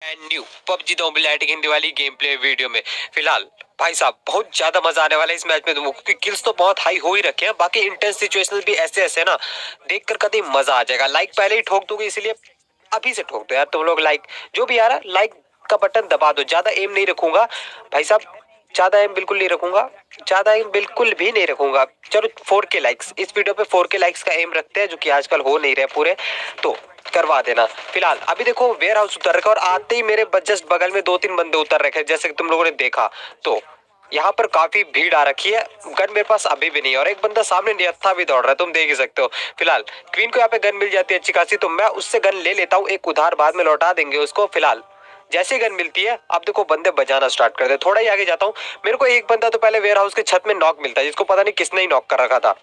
And new PUBG mobile Hindi वाली game play video में फिलहाल भाई साहब बहुत ज्यादा मजा आने वाला है इस मैच में तुमको, क्योंकि किल्स तो बहुत हाई हो ही रखे हैं, बाकी इंटेंस सिचुएशंस भी ऐसे ऐसे ना देखकर कभी मजा आ जाएगा। लाइक पहले ही ठोक दोगे, इसलिए अभी से ठोक दो यार तुम लोग। लाइक जो भी आ रहा लाइक का बटन दबा दो। ज्यादा एम नहीं रखूंगा भाई साहब, ज्यादा एम बिल्कुल नहीं रखूंगा, ज्यादा एम बिल्कुल भी नहीं रखूंगा। चलो 4K लाइक्स इस वीडियो पे, 4K लाइक्स का एम रखते हैं, जो कि आजकल हो नहीं रहे पूरे, तो करवा देना। फिलहाल अभी देखो वेयर हाउस उतर रखा, और आते ही मेरे जस्ट बगल में 2-3 बंदे उतर रखे, जैसे कि तुम लोगों ने देखा। तो यहाँ पर काफी भीड़ आ रखी है। गन मेरे पास अभी भी नहीं है, और एक बंदा सामने नियत्था भी दौड़ रहा है, तुम देख ही सकते हो। फिलहाल क्वीन को यहाँ पे गन मिल जाती है अच्छी खासी, तो मैं उससे गन ले लेता हूँ, एक उधार बाद में लौटा देंगे उसको। फिलहाल जैसे गन मिलती है अब देखो बंदे बजाना स्टार्ट कर दे। थोड़ा ही आगे जाता हूँ, मेरे को एक बंदा तो पहले वेयर हाउस के छत में नॉक मिलता है, जिसको पता नहीं किसने ही नॉक कर रखा था।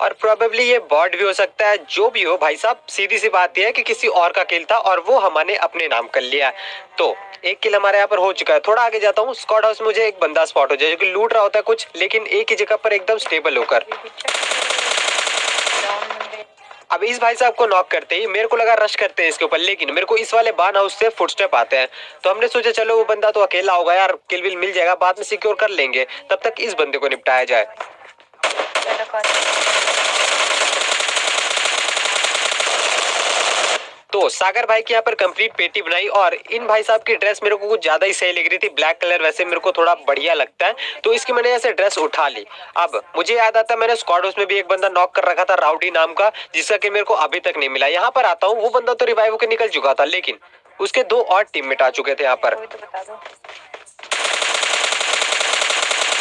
और प्रोबेबली ये बॉट भी हो सकता है, जो भी हो भाई साहब, सीधी सी बात यह है कि किसी और का किल था और वो हमने अपने नाम कर लिया है। तो एक किल हमारे यहाँ पर हो चुका है। थोड़ा आगे जाता हूँ, स्क्वाड हाउस में मुझे एक बंदा स्पॉट हो जाए जो कि लूट रहा होता है कुछ, लेकिन एक ही जगह पर एकदम स्टेबल होकर। अब इस भाई साहब को नॉक करते ही मेरे को लगा रश करते हैं इसके ऊपर, लेकिन मेरे को इस वाले बान हाउस से फुटस्टेप आते हैं। तो हमने सोचा चलो वो बंदा तो अकेला होगा यार, किल विल मिल जाएगा, बाद में सिक्योर कर लेंगे, तब तक इस बंदे को निपटाया जाए। तो सागर भाई की यहाँ पर कंप्लीट पेटी बनाई, और इन भाई साहब की ड्रेस मेरे को कुछ ज्यादा ही सही लग रही थी। ब्लैक कलर वैसे मेरे को थोड़ा बढ़िया लगता है, तो इसकी मैंने ऐसे ड्रेस उठा ली। अब मुझे याद आता है मैंने स्क्वाड हाउस में भी एक बंदा नॉक कर रखा था, राउडी नाम का, जिसका कि मेरे को अभी तक नहीं मिला। यहाँ पर आता हूँ, वो बंदा तो रिवाइव होकर निकल चुका था, लेकिन उसके 2 और टीममेट आ चुके थे यहाँ पर।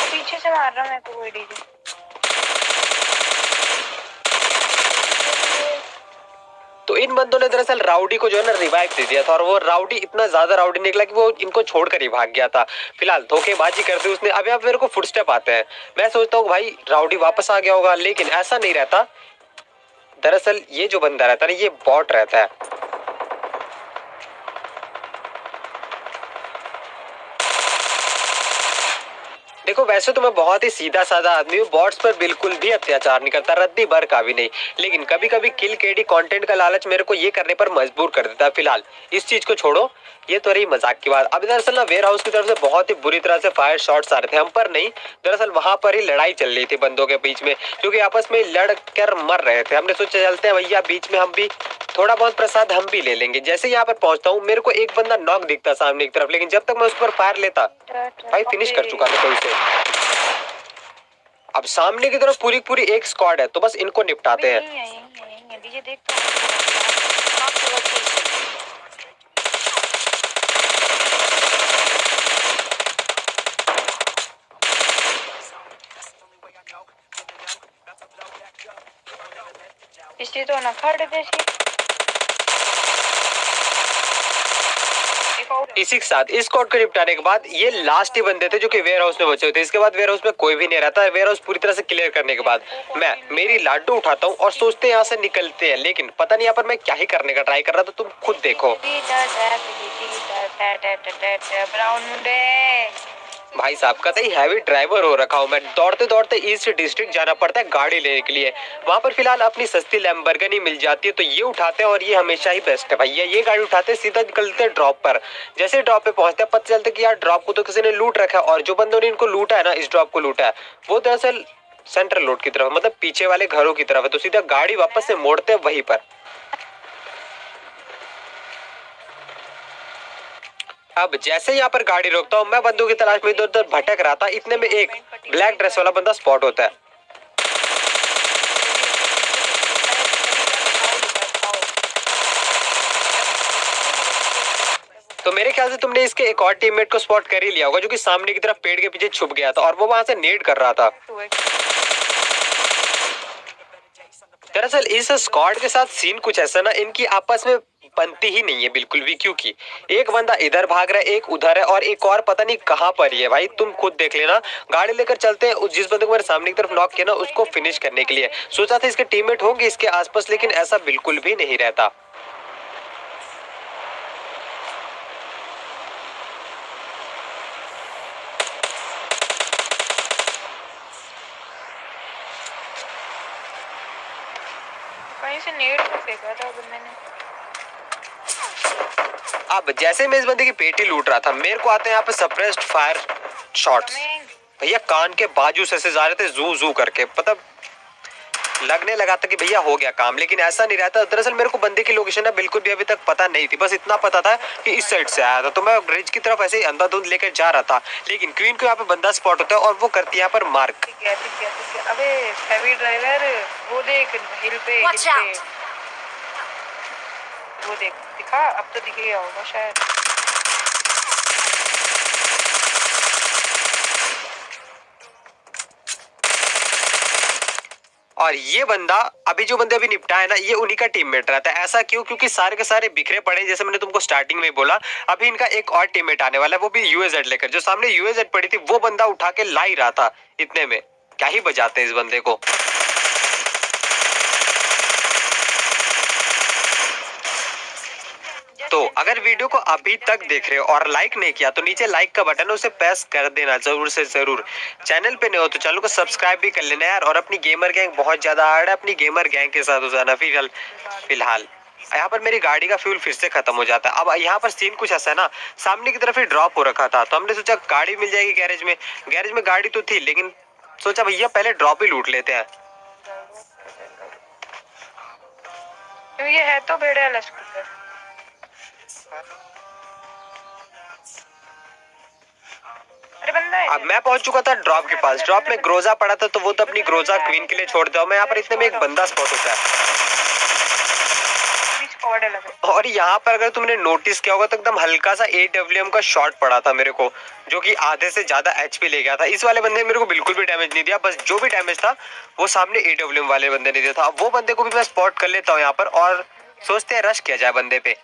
पीछे से मार रहा मैं तो कोई डीजे। तो इन बंदों ने दरअसल राउडी को जो है ना रिवाइव दे दिया था, और वो राउडी इतना ज्यादा राउडी निकला कि वो इनको छोड़कर ही भाग गया था। फिलहाल धोखेबाजी करते उसने। अब यहाँ मेरे को फुटस्टेप आते हैं, मैं सोचता हूँ भाई राउडी वापस आ गया होगा, लेकिन ऐसा नहीं रहता। दरअसल ये जो बंदा रहता है ना, ये बॉट रहता है। देखो वैसे तो मैं बहुत ही सीधा साधा आदमी हूँ, बॉट्स पर बिल्कुल भी अत्याचार नहीं करता, रद्दी भर का भी नहीं, लेकिन कभी कभी किल केडी कंटेंट का लालच मेरे को ये करने पर मजबूर कर देता है। फिलहाल इस चीज को छोड़ो, ये तो रही मजाक की बात। अब दरअसल ना वेयर हाउस की तरफ से बहुत ही बुरी तरह से फायर शॉट्स आ रहे थे, हम पर नहीं, दरअसल वहां पर ही लड़ाई चल रही थी बंदों के बीच में, क्योंकि आपस में लड़ कर मर रहे थे। हमने सोचा चलते हैं भैया बीच में, हम भी थोड़ा बहुत प्रसाद हम भी ले लेंगे। जैसे यहाँ पर पहुंचता हूँ, मेरे को एक बंदा नॉक दिखता सामने की तरफ, लेकिन जब तक मैं उस पर फायर लेता भाई फिनिश कर चुका था कोई से। अब सामने की तरफ पूरी पूरी एक स्क्वाड है, तो बस इनको निपटाते हैं। डीजे देख तो इसी तो ना खड़े थे इसी के साथ इस स्क्वाड को निपटाने के बाद ये लास्ट ही बंदे थे जो कि वेयर हाउस में बचे हुए थे। इसके बाद वेयर हाउस में कोई भी नहीं रहता। वेयर हाउस पूरी तरह से क्लियर करने के बाद मैं मेरी लाडू उठाता हूँ और सोचते हैं यहाँ से निकलते हैं, लेकिन पता नहीं यहाँ पर मैं क्या ही करने का ट्राई कर रहा था, तुम खुद देखो। ब्राउन मुंडे भाई साहब कतई हैवी ड्राइवर हो रखा हूँ मैं, दौड़ते दौड़ते ईस्ट डिस्ट्रिक्ट जाना पड़ता है गाड़ी लेने के लिए। वहाँ पर फिलहाल अपनी सस्ती लैम्बोर्गिनी मिल जाती है, तो ये उठाते हैं, और ये हमेशा ही बेस्ट है भैया। ये गाड़ी उठाते सीधा निकलते ड्रॉप पर। जैसे ड्रॉप पे पहुंचते हैं पता चलता है कि यार ड्रॉप को तो किसी ने लूट रखा है, और जो बंदों ने इनको लूटा है ना, इस ड्रॉप को लूटा है, वो दरअसल सेंट्रल रोड की तरफ, मतलब पीछे वाले घरों की तरफ है। तो सीधा गाड़ी वापस से मोड़ते हैं वहीं पर। अब जैसे यहाँ पर गाड़ी रोकता हूँ, मैं बंदों की तलाश में इधर उधर भटक रहा था, इतने में एक ब्लैक ड्रेस वाला बंदा स्पॉट होता है। तो मेरे ख्याल से तुमने इसके एक और टीममेट को स्पॉट कर ही लिया होगा, जो कि सामने की तरफ पेड़ के पीछे छुप गया था, और वो वहां से नेड कर रहा था। दरअसल इस स्क्वाड के साथ सीन कुछ ऐसा ना, इनकी आपस में बनती ही नहीं है बिल्कुल भी, क्योंकि एक बंदा इधर भाग रहा है, एक उधर है, और एक और पता नहीं कहां पर ही है। भाई तुम खुद देख लेना। गाड़ी लेकर चलते हैं, उस जिस बंदे को मेरे सामने की तरफ नॉक किया ना, उसको फिनिश करने के लिए। सोचा था इसके टीममेट होंगे इसके आसपास, लेकिन ऐसा बिल्कुल भी नहीं रहता। कहीं से नेट को फेंका था बंदे ने। अब जैसे मैं इस बंदे की पेटी लूट रहा था, मेरे को आते हैं यहाँ पे सप्रेस्ड फायर शॉट्स। भैया कान के बाजू से जा रहे थे जू जू करके, मतलब लगने लगा था कि भैया हो गया काम, लेकिन ऐसा नहीं रहता। दरअसल मेरे को बंदे की लोकेशन ना बिल्कुल भी अभी तक पता नहीं थी, बस इतना पता था कि इस साइड से आया था। तो मैं ब्रिज की तरफ ऐसे ही अंधाधुंध लेकर जा रहा था, लेकिन क्वीन को यहाँ पे बंदा स्पॉट होता है और वो करती है यहाँ पर मार्क। ठीक है। अबे हैवी ड्राइवर, वो देख हिल पे वो देख, दिखा अब तो दिख गया होगा शायद। और ये बंदा अभी जो बंदे अभी निपटा है ना, ये उन्हीं का टीममेट रहता है। ऐसा क्यों? क्योंकि सारे के सारे बिखरे पड़े, जैसे मैंने तुमको स्टार्टिंग में बोला। अभी इनका एक और टीममेट आने वाला है, वो भी यूएजेड लेकर। जो सामने यूएजेड पड़ी थी वो बंदा उठा के ला ही रहा था। इतने में क्या ही बजाते हैं इस बंदे को। तो अगर वीडियो को अभी तक देख रहे हो और लाइक नहीं किया तो नीचे लाइक का बटन है, उसे प्रेस कर देना जरूर से जरूर। चैनल पे नहीं हो तो चैनल को सब्सक्राइब भी कर लेना यार। और अपनी गेमर गैंग बहुत ज्यादा हार्ड है, अपनी गेमर गैंग के साथ हो जाना। फिलहाल यहाँ पर मेरी गाड़ी का फ्यूल फिर से खत्म हो जाता है। अब यहाँ पर सीन कुछ ऐसा है ना, सामने की तरफ ही ड्रॉप हो रखा था, तो हमने सोचा गाड़ी मिल जाएगी गैरेज में। गैरेज में गाड़ी तो थी, लेकिन सोचा भैया पहले ड्रॉप ही लूट लेते हैं। तो ये है तो बेड़े वाला स्कूटर। अरे बंदा है। अब मैं पहुंच चुका था ड्रॉप के पास। ड्रॉप में ग्रोजा पड़ा था, तो वो तो अपनी ग्रोजा क्वीन के लिए छोड़ दिया। मैं यहाँ पर इतने में एक बंदा स्पॉट होता है, और यहाँ पर अगर तुमने नोटिस किया होगा तो एकदम हल्का सा AWM का शॉट पड़ा था मेरे को, जो कि आधे से ज्यादा HP ले गया था। इस वाले बंदे ने मेरे को बिल्कुल भी डैमेज नहीं दिया, बस जो भी डैमेज था वो सामने AWM वाले बंदे ने दिया था। वो बंदे को भी मैं स्पॉट कर लेता हूँ यहाँ पर, और सोचते हैं रश किया जाए बंदे पे।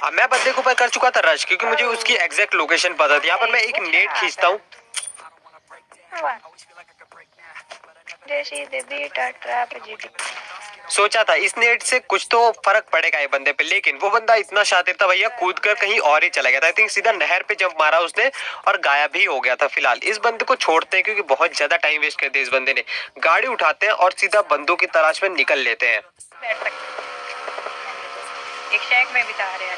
अब मैं बंदे को कर चुका था रश, क्योंकि मुझे उसकी एग्जैक्ट लोकेशन पता थी। यहाँ पर मैं एक नेट खींचता हूँ। सोचा था इस नेट से कुछ तो फर्क पड़ेगा ये बंदे पे, लेकिन वो बंदा इतना शातिर था भैया, कूद कर कहीं और ही चला गया था। आई थिंक सीधा नहर पे जंप मारा उसने और गायब ही हो गया था। फिलहाल इस बंदे को छोड़ते हैं, क्योंकि बहुत ज्यादा टाइम वेस्ट कर दिया इस बंदे ने। गाड़ी उठाते हैं और सीधा बंदों की तलाश में निकल लेते हैं। एक शैक में बिता रहे हैं,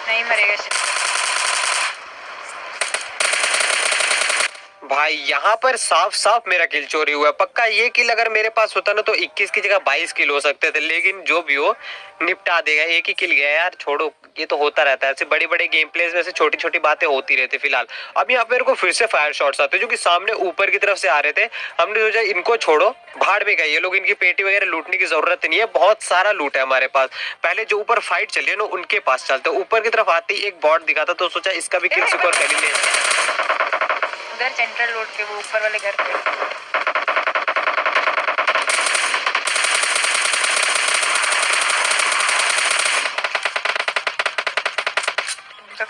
नहीं मरेगा भाई। यहाँ पर साफ साफ मेरा किल चोरी हुआ। पक्का ये किल अगर मेरे पास होता ना तो 21 की जगह 22 किल हो सकते थे, लेकिन जो भी हो निपटा देगा। एक ही किल गया यार, छोड़ो, ये तो होता रहता है। ऐसे बड़े बड़े गेम प्लेस में से छोटी छोटी बातें होती रहती। फिलहाल अब यहाँ पे मेरे को फिर से फायर शॉट्स आते, जो कि सामने ऊपर की तरफ से आ रहे थे। हमने सोचा इनको छोड़ो, भाड़ में गए ये लोग, इनकी पेटी वगैरह लूटने की जरूरत नहीं है, बहुत सारा लूट है हमारे पास। पहले जो ऊपर फाइट चली है ना, उनके पास चलते। ऊपर की तरफ आते ही एक बॉट दिखा था, तो सोचा इसका भी किल सिक्योर कर ही ले। उधर सेंट्रल रोड पे, वो ऊपर वाले घर पे। तो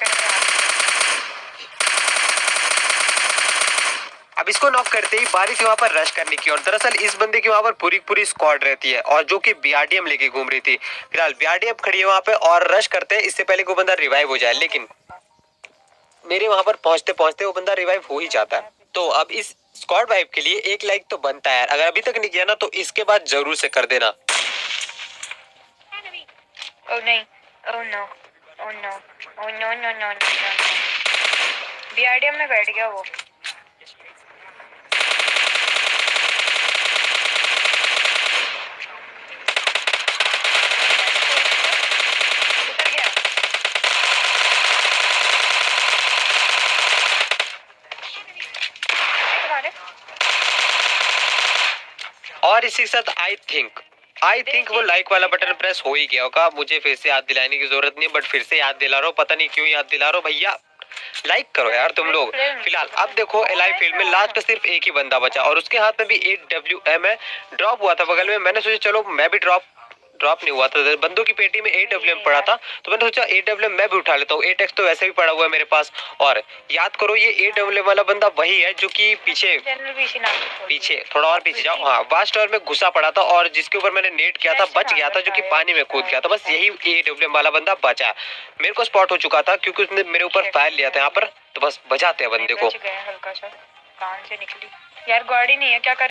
अब इसको नॉक करते ही बारी थी वहाँ पर रश करने की, और दरअसल इस बंदे की वहाँ पर पूरी पूरी स्क्वाड रहती है, और जो कि BRDM लेके घूम रही थी। फिलहाल BRDM खड़ी है वहाँ पे और रश करते हैं इससे पहले को बंदा रिवाइव हो जाए, लेकिन मेरे वहाँ पर पहुँचते पहुँचते वो बंदा रिवाइव हो ही जाता है। तो अब इस स्क्वाड वाइब के लिए एक लाइक तो बनता है यार। अगर अभी तक नहीं किया ना तो इसके बाद जरूर से कर देना। ओ नहीं, oh no, oh no, oh no no no no. BRDM में बैठ गया वो। और इसी के साथ आई थिंक वो लाइक वाला बटन प्रेस हो ही गया होगा। मुझे फिर से याद दिलाने की जरूरत नहीं, बट फिर से याद दिला रहा हूँ। पता नहीं क्यों याद दिला रहा हूँ भैया, लाइक करो यार तुम लोग। फिलहाल अब देखो एलाइव फील्ड में लास्ट का सिर्फ एक ही बंदा बचा, और उसके हाथ में भी 8WM है। ड्रॉप हुआ था बगल में, मैंने सोचा चलो मैं भी ड्रॉप नहीं हुआ था। बंदों की पेटी में 8WM पड़ा था, तो मैंने सोचा 8WM मैं भी उठा लेता हूँ। 8x तो वैसे भी पड़ा हुआ है मेरे पास। और याद करो ये 8WM वाला बंदा वही है जो कि पीछे थोड़ा और पीछे जाओ, हाँ, वास्ट टावर में घुसा पड़ा था, और जिसके ऊपर मैंने नेट किया था बच गया था, जो कि पानी में कूद गया था। बस यही 8WM वाला बंदा बचा। मेरे को स्पॉट हो चुका था क्योंकि उसने मेरे ऊपर फायर लिया था यहाँ पर, तो बस बजाते हैं बंदे को। कान से निकली यार, गाड़ी नहीं है, क्या कर